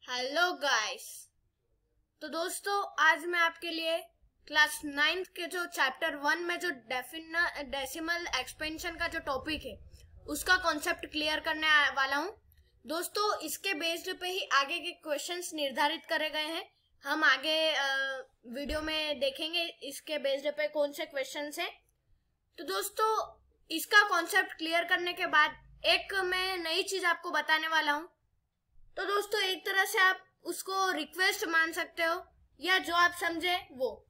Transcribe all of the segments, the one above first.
Hello guys. तो दोस्तों आज मैं आपके लिए क्लास 9 के जो चैप्टर 1 में जो डेसिमल एक्सपेंशन का जो टॉपिक है उसका कॉन्सेप्ट क्लियर करने वाला हूं। दोस्तों इसके बेस्ड पे ही आगे के क्वेश्चंस निर्धारित करे गए हैं। हम आगे वीडियो में देखेंगे इसके बेस्ड पे कौन से क्वेश्चंस हैं। तो दोस्तों इसका कॉन्सेप्ट क्लियर करने के बाद एक मैं नई चीज आपको बताने वाला हूं। तो दोस्तों एक तरह से आप उसको रिक्वेस्ट मान सकते हो या जो आप समझे वो,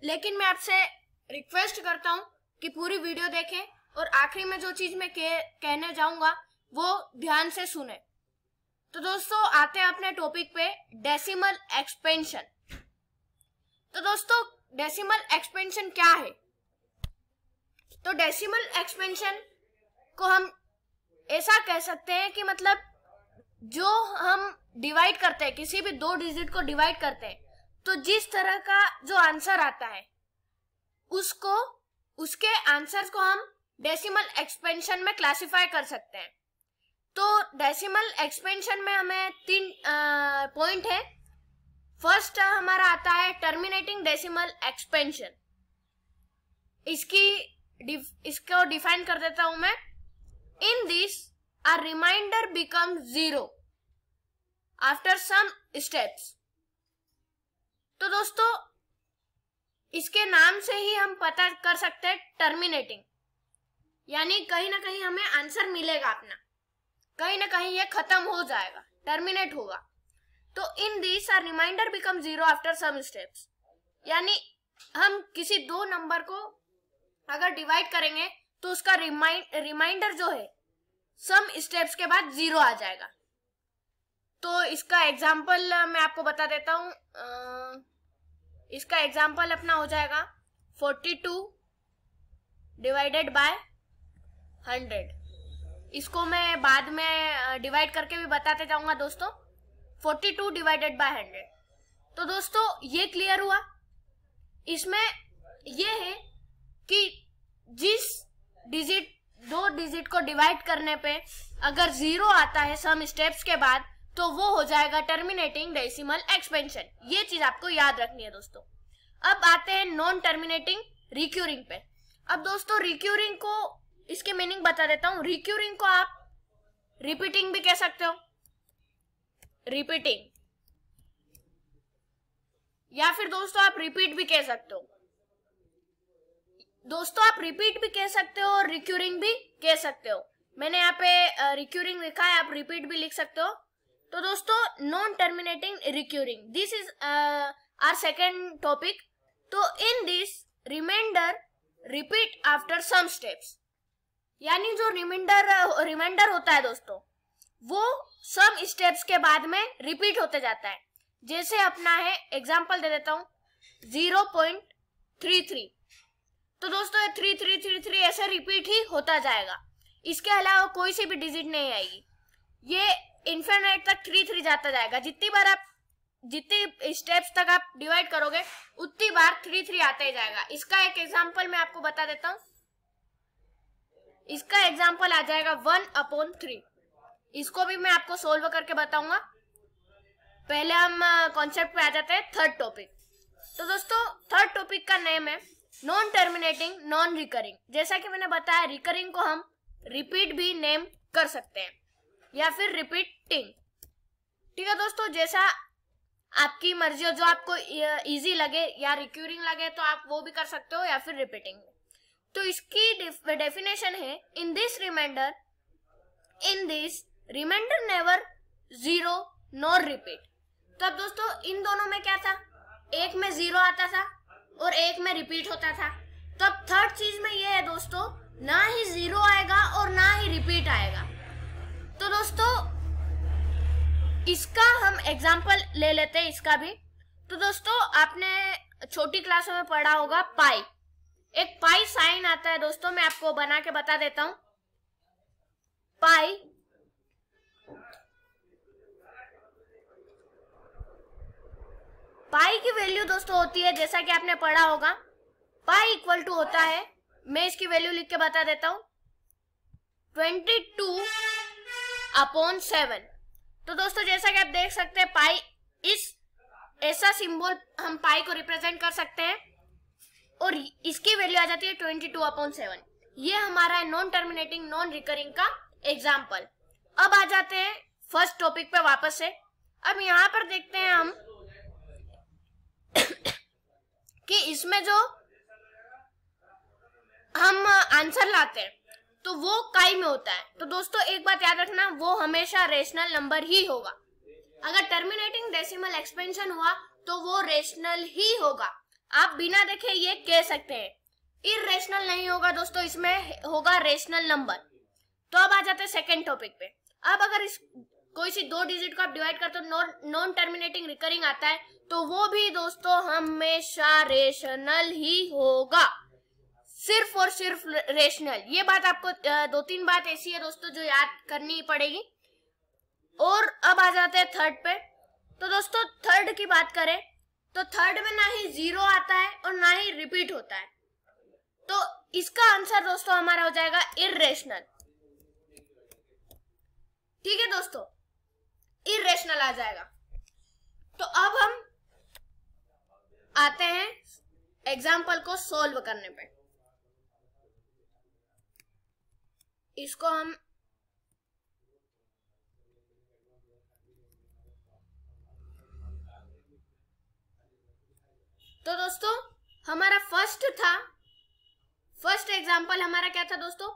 लेकिन मैं आपसे रिक्वेस्ट करता हूं कि पूरी वीडियो देखें और आखिरी में जो चीज मैं कहने जाऊंगा वो ध्यान से सुने। तो दोस्तों आते हैं अपने टॉपिक पे, डेसिमल एक्सपेंशन। तो दोस्तों डेसिमल एक्सपेंशन क्या है? तो डेसिमल एक्सपेंशन को हम ऐसा कह सकते हैं कि मतलब जो हम डिवाइड करते हैं, किसी भी दो डिजिट को डिवाइड करते हैं, तो जिस तरह का जो आंसर आता है उसके आंसर को हम डेसिमल एक्सपेंशन में क्लासिफाई कर सकते हैं। तो डेसिमल एक्सपेंशन में हमें तीन पॉइंट है। फर्स्ट हमारा आता है टर्मिनेटिंग डेसिमल एक्सपेंशन। इसको डिफाइन कर देता हूं मैं। In this a remainder becomes zero after some steps। तो दोस्तों इसके नाम से ही हम पता कर सकते हैं टर्मिनेटिंग, यानी कहीं ना कहीं हमें आंसर मिलेगा अपना, कहीं ना कहीं ये खत्म हो जाएगा, टर्मिनेट होगा। तो in this a remainder becomes zero after some steps, यानी हम किसी दो नंबर को अगर डिवाइड करेंगे तो उसका रिमाइंडर जो है सम स्टेप्स के बाद जीरो आ जाएगा। तो इसका एग्जाम्पल मैं आपको बता देता हूं। इसका एग्जाम्पल अपना हो जाएगा 42 डिवाइडेड बाय 100। इसको मैं बाद में डिवाइड करके भी बताते जाऊंगा दोस्तों। 42 डिवाइडेड बाय 100। तो दोस्तों ये क्लियर हुआ। इसमें ये है कि जिस दो डिजिट को डिवाइड करने पे अगर जीरो आता है सम स्टेप्स के बाद तो वो हो जाएगा टर्मिनेटिंग डेसिमल एक्सपेंशन। ये चीज आपको याद रखनी है दोस्तों। अब आते हैं नॉन टर्मिनेटिंग रिक्यूरिंग पे। अब दोस्तों रिक्यूरिंग को इसके मीनिंग बता देता हूं। रिक्यूरिंग को आप रिपीटिंग भी कह सकते हो, रिपीटिंग, या फिर दोस्तों आप रिपीट भी कह सकते हो। दोस्तों आप रिपीट भी कह सकते हो और रिक्यूरिंग भी कह सकते हो। मैंने यहाँ पे रिक्यूरिंग लिखा है, आप रिपीट भी लिख सकते हो। तो दोस्तों non terminating recurring, this is our second topic. तो in this reminder repeat after some steps, यानी जो रिमाइंडर होता है दोस्तों वो सम स्टेप्स के बाद में रिपीट होते जाता है। जैसे अपना है एग्जाम्पल दे देता हूं 0.33। तो दोस्तों 3333 ऐसे रिपीट ही होता जाएगा, इसके अलावा कोई सी भी डिजिट नहीं आएगी। ये इन्फिनिट तक 33 जाता जाएगा। जितनी स्टेप्स तक आप डिवाइड करोगे उतनी बार 33 आता ही जाएगा। इसका एक एग्जांपल मैं आपको बता देता हूं। इसका एग्जांपल आ जाएगा 1/3। इसको भी मैं आपको सोल्व करके बताऊंगा। पहले हम कॉन्सेप्ट पे आ जाते हैं, थर्ड टॉपिक। तो दोस्तों थर्ड टॉपिक का नेम है नॉन टर्मिनेटिंग नॉन रिकरिंग। जैसा कि मैंने बताया रिकरिंग को हम रिपीट भी नेम कर सकते हैं या फिर रिपीटिंग। ठीक है दोस्तों, जैसा आपकी मर्जी हो, जो आपको इजी लगे या रिक्यूरिंग लगे तो आप वो भी कर सकते हो या फिर रिपीटिंग। तो इसकी डेफिनेशन है in this reminder never zero nor repeat. तो अब दोस्तों इन दोनों में क्या था, एक में जीरो आता था और एक में रिपीट होता था। तो अब थर्ड चीज में ये है दोस्तों, ना ही जीरो आएगा और ना ही रिपीट आएगा। तो दोस्तों इसका हम एग्जांपल ले लेते हैं इसका भी। तो दोस्तों आपने छोटी क्लासों में पढ़ा होगा पाई। एक पाई साइन आता है दोस्तों, मैं आपको बना के बता देता हूं। पाई की वैल्यू दोस्तों होती है, जैसा कि आपने पढ़ा होगा, पाई इक्वल टू होता है, मैं इसकी वैल्यू लिख के बता देता हूं, 22/7। तो दोस्तों जैसा कि आप देख सकते हैं पाई इस ऐसा सिंबल हम पाई को रिप्रेजेंट कर सकते हैं और इसकी वैल्यू आ जाती है 22/7। ये हमारा नॉन टर्मिनेटिंग नॉन रिकरिंग का एग्जाम्पल। अब आ जाते हैं फर्स्ट टॉपिक पे वापस से। अब यहाँ पर देखते हैं हम कि इसमें जो हम आंसर लाते हैं तो वो काई में होता है। तो दोस्तों एक बात याद रखना, वो हमेशा रेशनल नंबर ही होगा। अगर टर्मिनेटिंग डेसिमल एक्सपेंशन हुआ तो वो रेशनल ही होगा। आप बिना देखे ये कह सकते हैं। इरेशनल नहीं होगा दोस्तों, इसमें होगा रेशनल नंबर। तो अब आ जाते हैं सेकेंड टॉपिक पे। अब अगर इस कोई सी 2 डिजिट को आप डिवाइड करते हो नॉन टर्मिनेटिंग रिकरिंग आता है तो वो भी दोस्तों हमेशा रेशनल ही होगा, सिर्फ और सिर्फ रेशनल। ये बात आपको 2-3 बात ऐसी है दोस्तों जो याद करनी पड़ेगी। और अब आ जाते हैं थर्ड पे। तो दोस्तों थर्ड की बात करें तो थर्ड में ना ही 0 आता है और ना ही रिपीट होता है। तो इसका आंसर दोस्तों हमारा हो जाएगा इरेशनल। ठीक है दोस्तों, इरेशनल आ जाएगा। तो अब हम आते हैं एग्जाम्पल को सॉल्व करने पे। इसको हम तो दोस्तों हमारा फर्स्ट एग्जाम्पल हमारा क्या था दोस्तों,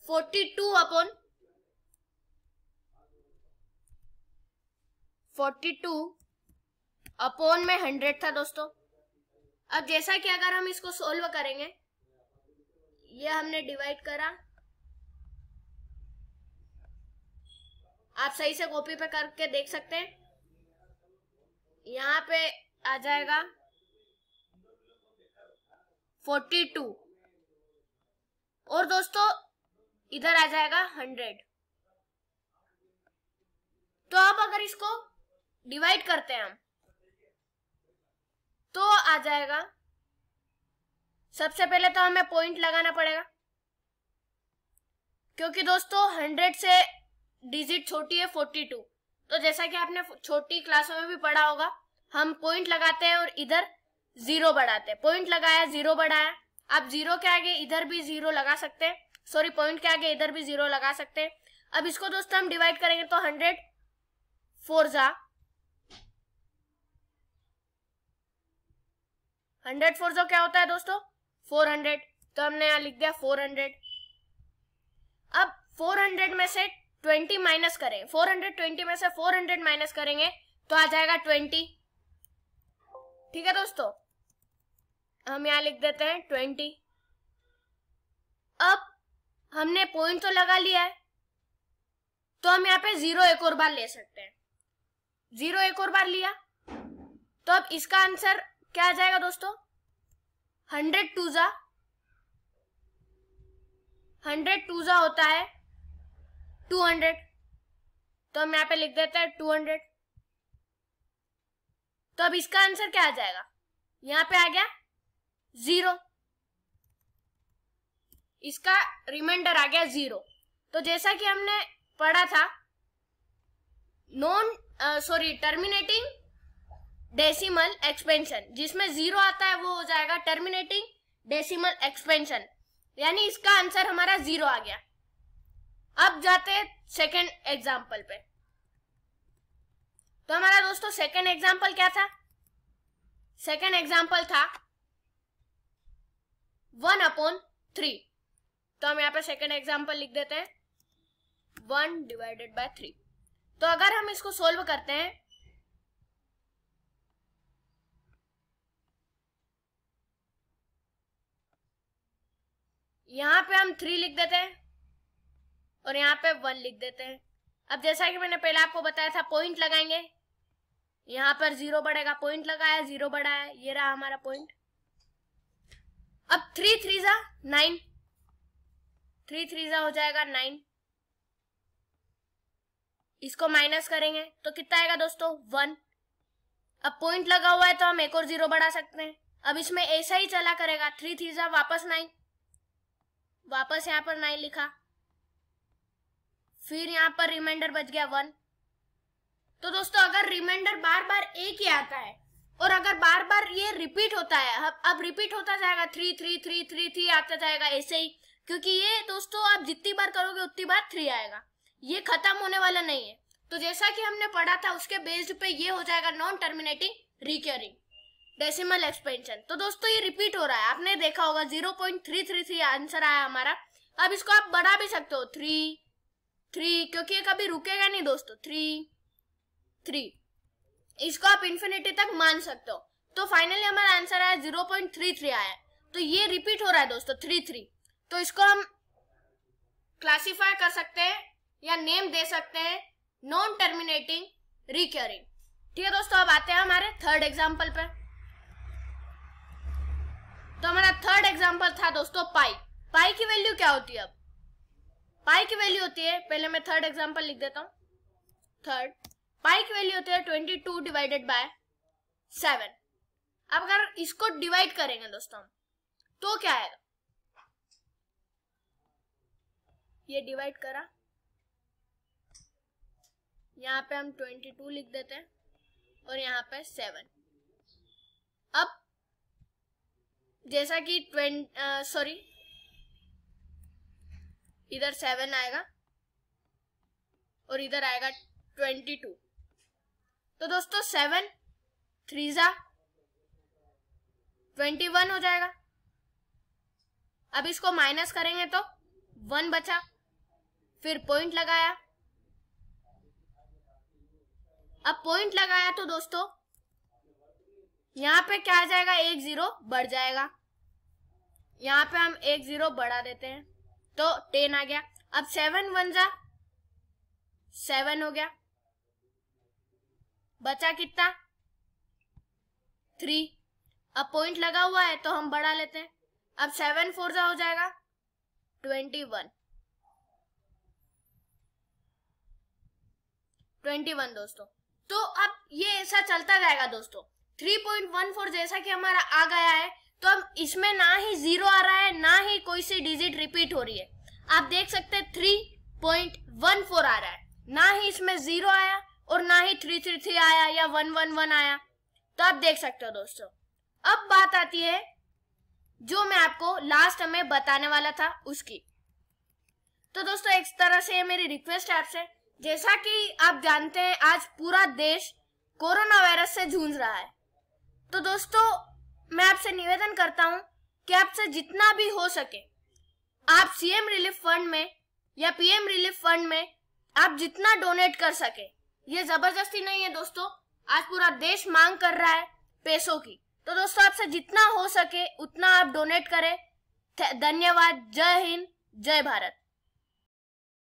42 अपॉन में 100 था दोस्तों। अब जैसा कि अगर हम इसको सोल्व करेंगे, ये हमने डिवाइड करा, आप सही से कॉपी पे करके देख सकते हैं। यहाँ पे आ जाएगा 42 और दोस्तों इधर आ जाएगा 100। तो अब अगर इसको डिवाइड करते हैं हम तो आ जाएगा, सबसे पहले तो हमें पॉइंट लगाना पड़ेगा क्योंकि दोस्तों 100 से डिजिट छोटी है 42। तो जैसा कि आपने छोटी क्लासों में भी पढ़ा होगा, हम पॉइंट लगाते हैं और इधर 0 बढ़ाते हैं। पॉइंट लगाया 0 बढ़ाया, आप 0 के आगे इधर भी 0 लगा सकते हैं, सॉरी पॉइंट के आगे इधर भी 0 लगा सकते हैं। अब इसको दोस्तों हम डिवाइड करेंगे तो 100 4 जा 100 4 जो क्या होता है दोस्तों 400। तो हमने यहाँ लिख दिया 400। अब 400 में से 20 माइनस करें, 420 में से 400 माइनस करेंगे तो आ जाएगा 20। ठीक है दोस्तों, हम यहाँ लिख देते हैं 20। अब हमने पॉइंट तो लगा लिया है तो हम यहाँ पे 0 एक और बार ले सकते हैं। 0 एक और बार लिया तो अब इसका आंसर क्या आ जाएगा दोस्तों, 100 2 जा होता है 200। तो हम यहाँ पे लिख देते हैं 200। तो अब इसका आंसर क्या आ जाएगा, यहाँ पे आ गया 0, इसका रिमाइंडर आ गया 0। तो जैसा कि हमने पढ़ा था टर्मिनेटिंग डेसिमल एक्सपेंशन, जिसमें 0 आता है वो हो जाएगा टर्मिनेटिंग डेसिमल एक्सपेंशन, यानी इसका आंसर हमारा 0 आ गया। अब जाते हैं सेकेंड एग्जाम्पल पे। तो हमारा दोस्तों सेकेंड एग्जाम्पल क्या था, सेकेंड एग्जाम्पल था 1/3। तो हम यहाँ पे सेकेंड एग्जाम्पल लिख देते हैं 1/3। तो अगर हम इसको सोल्व करते हैं यहाँ पे हम 3 लिख देते हैं और यहाँ पे 1 लिख देते हैं। अब जैसा कि मैंने पहले आपको बताया था, पॉइंट लगाएंगे, यहाँ पर 0 बढ़ेगा, पॉइंट लगाया 0 बढ़ाया, ये रहा हमारा पॉइंट। अब 3 3 जा 9, 3 3 जा हो जाएगा 9। इसको माइनस करेंगे तो कितना आएगा दोस्तों 1। अब पॉइंट लगा हुआ है तो हम एक और 0 बढ़ा सकते हैं। अब इसमें ऐसा ही चला करेगा, 3 3 जा वापस 9, वापस यहाँ पर 9 लिखा, फिर यहाँ पर रिमाइंडर बच गया 1, तो दोस्तों अगर रिमाइंडर बार बार एक ही आता है और अगर बार बार ये रिपीट होता है, अब रिपीट होता जाएगा, 3 3 3 3 3 आता जाएगा ऐसे ही, क्योंकि ये दोस्तों आप जितनी बार करोगे उतनी बार 3 आएगा, ये खत्म होने वाला नहीं है। तो जैसा कि हमने पढ़ा था उसके बेस्ड पे ये हो जाएगा non terminating recurring decimal expansion. तो दोस्तों ये रिपीट हो रहा है, आपने देखा होगा 0.333 आंसर आया हमारा। अब इसको आप बढ़ा भी सकते हो 3 3, क्योंकि ये कभी रुकेगा नहीं दोस्तों, 3 3, इसको आप इन्फिनिटी तक मान सकते हो। तो फाइनली हमारा आंसर आया 0.33 आया। तो ये रिपीट हो रहा है दोस्तों 3 3, तो इसको हम क्लासिफाई कर सकते हैं या नेम दे सकते हैं नॉन टर्मिनेटिंग रिकरिंग। ठीक है दोस्तों, अब आते हैं हमारे थर्ड एग्जाम्पल पे। तो हमारा थर्ड एग्जाम्पल था दोस्तों पाई। पाई की वैल्यू क्या होती है? अब पाई की वैल्यू होती है, पहले मैं थर्ड एग्जाम्पल लिख देता हूं। थर्ड पाई की वैल्यू होती है 22 डिवाइडेड बाय 7। अब अगर इसको डिवाइड करेंगे दोस्तों तो क्या आएगा? ये डिवाइड करा, यहाँ पे हम 22 लिख देते हैं और यहाँ पे 7। अब जैसा कि इधर 7 आएगा और इधर आएगा 22। तो दोस्तों 7 3 जा 21 हो जाएगा। अब इसको माइनस करेंगे तो 1 बचा, फिर पॉइंट लगाया। अब पॉइंट लगाया तो दोस्तों यहाँ पे क्या आ जाएगा? 1 0 बढ़ जाएगा। यहाँ पे हम 1 0 बढ़ा देते हैं तो 10 आ गया। अब 7 1 जा 7 हो गया, बचा कितना? 3। अब पॉइंट लगा हुआ है तो हम बढ़ा लेते हैं। अब 7 4 जा हो जाएगा 21 दोस्तों। तो अब ये ऐसा चलता जाएगा दोस्तों। 3.14 जैसा कि हमारा आ गया है, तो अब इसमें ना ही 0 आ रहा है ना ही कोई सी डिजिट रिपीट हो रही है। आप देख सकते हैं 3.14 आ रहा है, ना ही इसमें 0 आया और ना ही 333 आया या 111 आया। तो आप देख सकते हो दोस्तों। अब बात आती है जो मैं आपको लास्ट में बताने वाला था उसकी। तो दोस्तों एक तरह से मेरी रिक्वेस्ट है आपसे, जैसा कि आप जानते हैं आज पूरा देश कोरोना वायरस से जूझ रहा है, तो दोस्तों मैं आपसे निवेदन करता हूं कि आपसे जितना भी हो सके आप सीएम रिलीफ फंड में या पीएम रिलीफ फंड में आप जितना डोनेट कर सके। ये जबरदस्ती नहीं है दोस्तों, आज पूरा देश मांग कर रहा है पैसों की। तो दोस्तों आपसे जितना हो सके उतना आप डोनेट करें। धन्यवाद। जय हिंद, जय भारत।